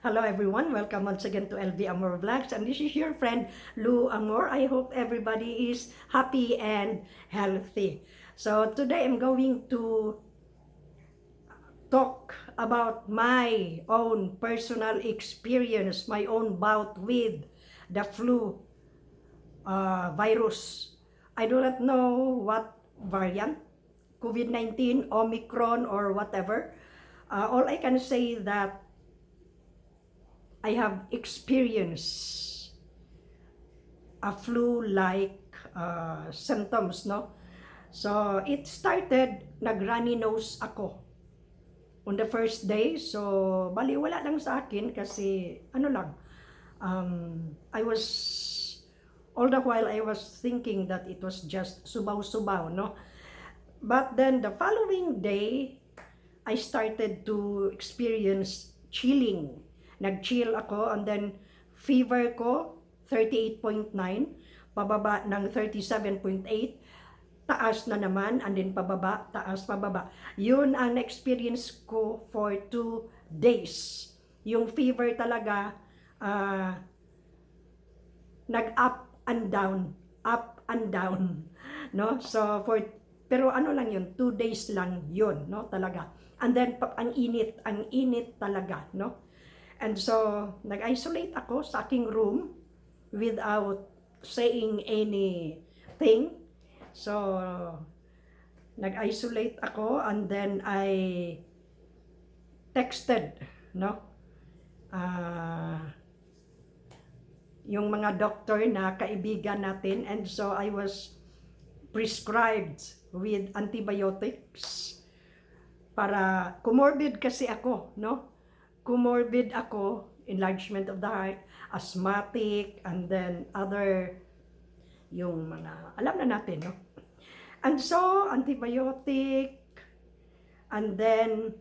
Hello everyone, welcome once again to LV Amor Vlogs, and this is your friend Lou Amor. I hope everybody is happy and healthy. So today I'm going to talk about my own personal experience, my own bout with the flu virus. I do not know what variant, COVID-19, Omicron, or whatever. All I can say that I have experienced a flu-like symptoms, no? So, it started, nag-runny nose ako on the first day. So, baliwala lang sa akin kasi, ano lang, I was, all the while I was thinking that it was just subaw-subaw, no? But then, the following day, I started to experience chilling. Nag-chill ako and then fever ko 38.9, pababa ng 37.8, taas na naman and then pababa, taas, pababa. Yun ang experience ko for 2 days. Yung fever talaga nag-up and down, no? So pero ano lang yun, 2 days lang yun, no, talaga. And then ang init talaga, no? And so nag-isolate ako sa aking room without saying anything. So nag-isolate ako and then I texted, no? Yung mga doctor na kaibigan natin, and so I was prescribed with antibiotics para comorbid kasi ako, no? Comorbid ako, enlargement of the heart, asthmatic, and then other, yung mga, alam na natin, no? And so, antibiotic, and then,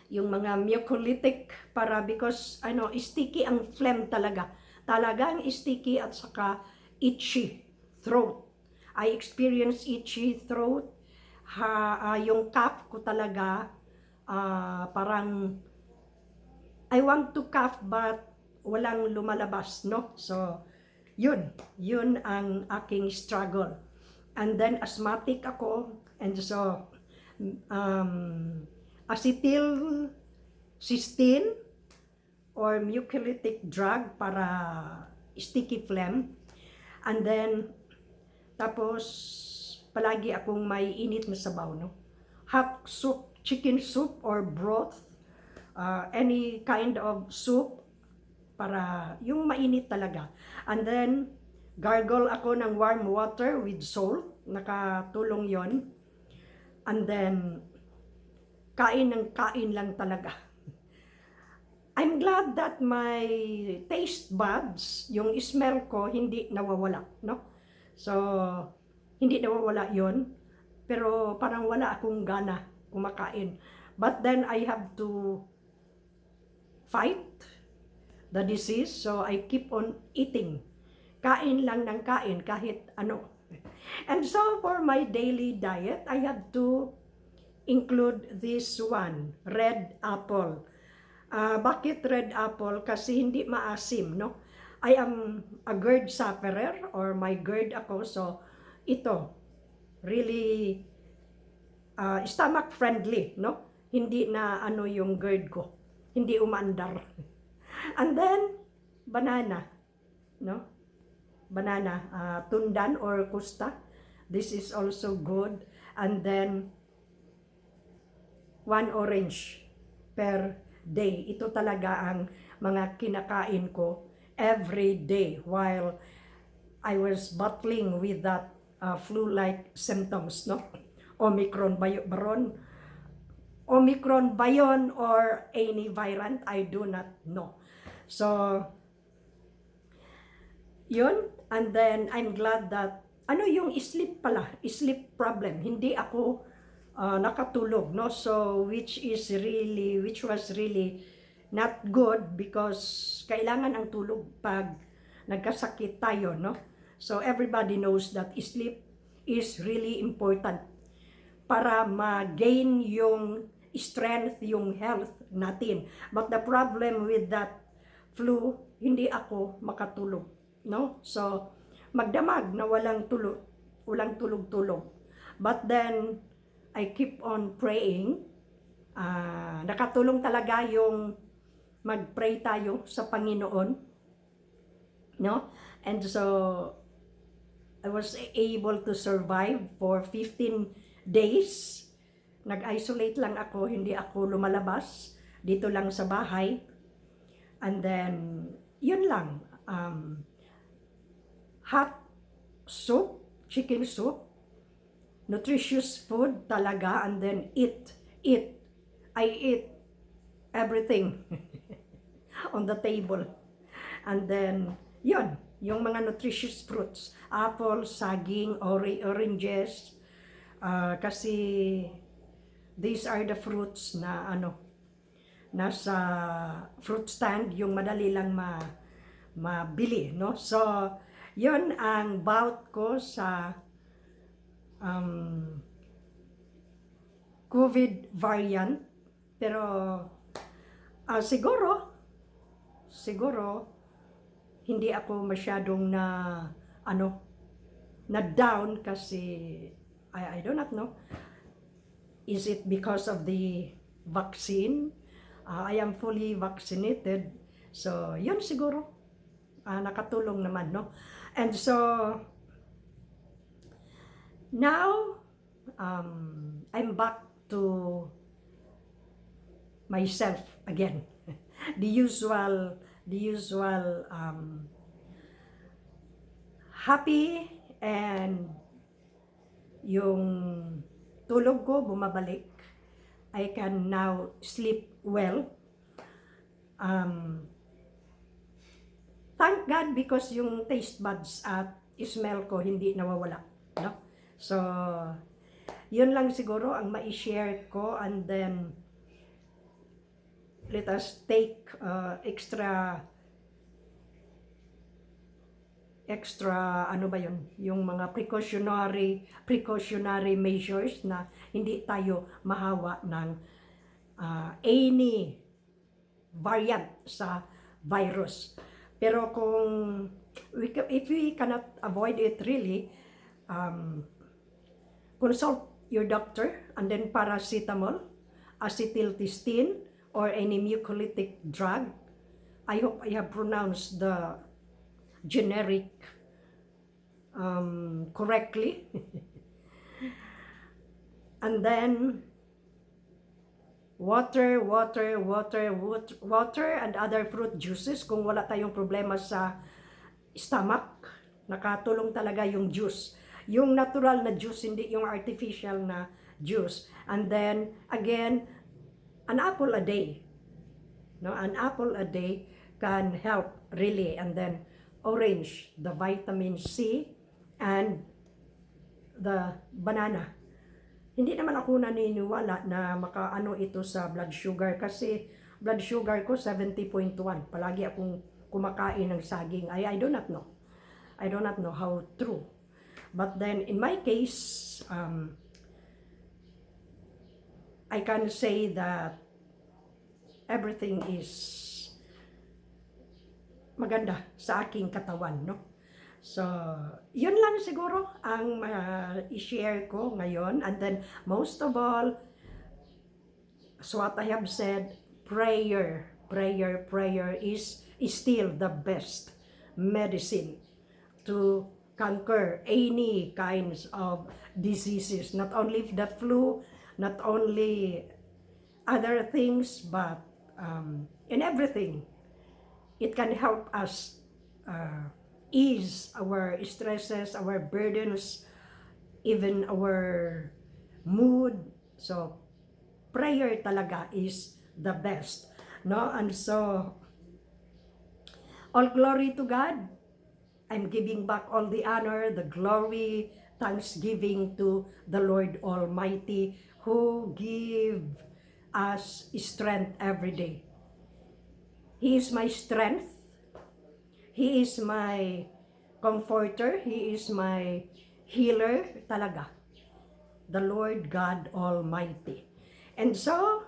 yung mga mucolytic para because, sticky ang phlegm talaga. Talagang sticky at saka itchy throat. I experience itchy throat. Yung cough ko talaga, parang I want to cough but walang lumalabas, no? So, yun ang aking struggle. And then asthmatic ako, and so acetylcysteine or mucolytic drug para sticky phlegm. And then tapos palagi akong may init na sabaw, no? Hot soup, chicken soup or broth, any kind of soup para yung mainit talaga. And then gargle ako ng warm water with salt, nakatulong yon. And then kain ng kain lang talaga. I'm glad that my taste buds, yung smell ko, hindi nawawala, no? So, hindi nawawala yon, pero parang wala akong gana kumakain. But then I have to fight the disease, so I keep on eating. Kain lang ng kain kahit ano. And so for my daily diet, I have to include this one, red apple. Bakit red apple? Kasi hindi maasim, no? I am a GERD sufferer or my GERD ako, so ito, really stomach friendly, no? Hindi na ano yung GERD ko, hindi umaandar. And then, banana, no? Banana, tundan or kusta. This is also good. And then, 1 orange per day. Ito talaga ang mga kinakain ko every day while I was battling with that flu-like symptoms, no? Omicron ba Omicron ba yun or any variant? I do not know. So, yun. And then, I'm glad that, yung sleep pala, sleep problem. Hindi ako nakatulog, no? So, which was really not good because kailangan ang tulog pag nagkasakit tayo, no? So, everybody knows that sleep is really important para ma-gain yung strength yung health natin. But the problem with that flu, hindi ako makatulog, no? So, magdamag na walang tulog-tulog. But then, I keep on praying. Nakatulong talaga yung mag-pray tayo sa Panginoon, no? And so, I was able to survive for 15 days. Nag-isolate lang ako, hindi ako lumalabas. Dito lang sa bahay. And then, yun lang. Hot soup, chicken soup, nutritious food talaga, and then eat. I eat everything on the table. And then, yun, yung mga nutritious fruits, apple, saging, oranges, kasi these are the fruits na nasa fruit stand, yung madali lang mabili, no? So, yun ang bout ko sa COVID variant. Pero siguro hindi ako masyadong na down kasi I do not know. Is it because of the vaccine? I am fully vaccinated. So, yun siguro. Nakatulong naman, no? And so, now, I'm back to myself again. The usual happy, and yung tulog ko bumabalik. I can now sleep well. Thank God, because yung taste buds at smell ko hindi nawawala, no? So, yun lang siguro ang mai-share ko, and then let us take extra ano ba yun, yung mga precautionary measures na hindi tayo mahawa ng any variant sa virus. Pero if we cannot avoid it really, consult your doctor, and then paracetamol, acetylcysteine, or any mucolytic drug. I hope I have pronounced the generic correctly. And then water and other fruit juices kung wala tayong problema sa stomach. Nakatulong talaga yung juice. Yung natural na juice, hindi yung artificial na juice. And then again, an apple a day. No, an apple a day can help really. And then orange, the vitamin C, and the banana. Hindi naman ako naniniwala na makaano ito sa blood sugar, kasi blood sugar ko 70.1. Palagi akong kumakain ng saging. I do not know. I do not know how true. But then in my case, I can say that everything is maganda sa aking katawan, no? So, yun lang siguro ang i-share ko ngayon. And then, most of all, as what I have said, prayer is still the best medicine to conquer any kinds of diseases. Not only the flu, not only other things, but in everything. It can help us ease our stresses, our burdens, even our mood. So, prayer talaga is the best, no? And so, all glory to God. I'm giving back all the honor, the glory, thanksgiving to the Lord Almighty, who give us strength every day. He is my strength. He is my comforter. He is my healer talaga. The Lord God Almighty. And so,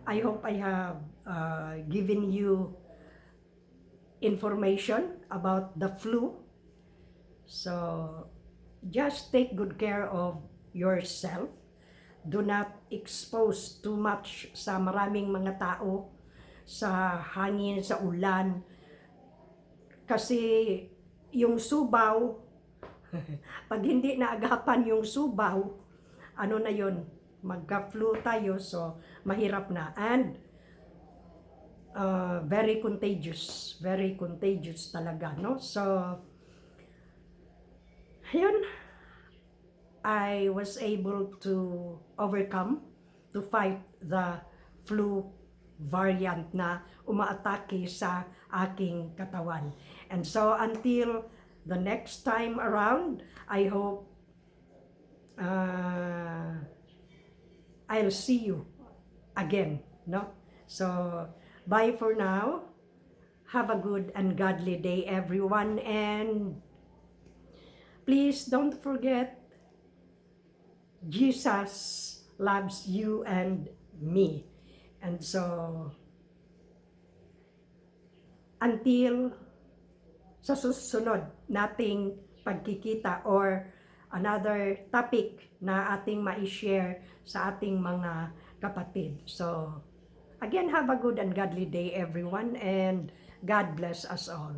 I hope I have given you information about the flu. So, just take good care of yourself. Do not expose too much sa maraming mga tao, sa hangin, sa ulan. Kasi yung subaw, pag hindi naagapan yung subaw, ano na yun, magka-flu tayo, so mahirap na. And very contagious talaga, no? So, yun, I was able to overcome, to fight the flu variant na umaatake sa aking katawan. And so until the next time around, I hope I'll see you again, no? So, bye for now. Have a good and godly day, everyone. And please don't forget, Jesus loves you and me. And so, until sa susunod nating pagkikita or another topic na ating ma-share sa ating mga kapatid. So, again, have a good and godly day, everyone, and God bless us all.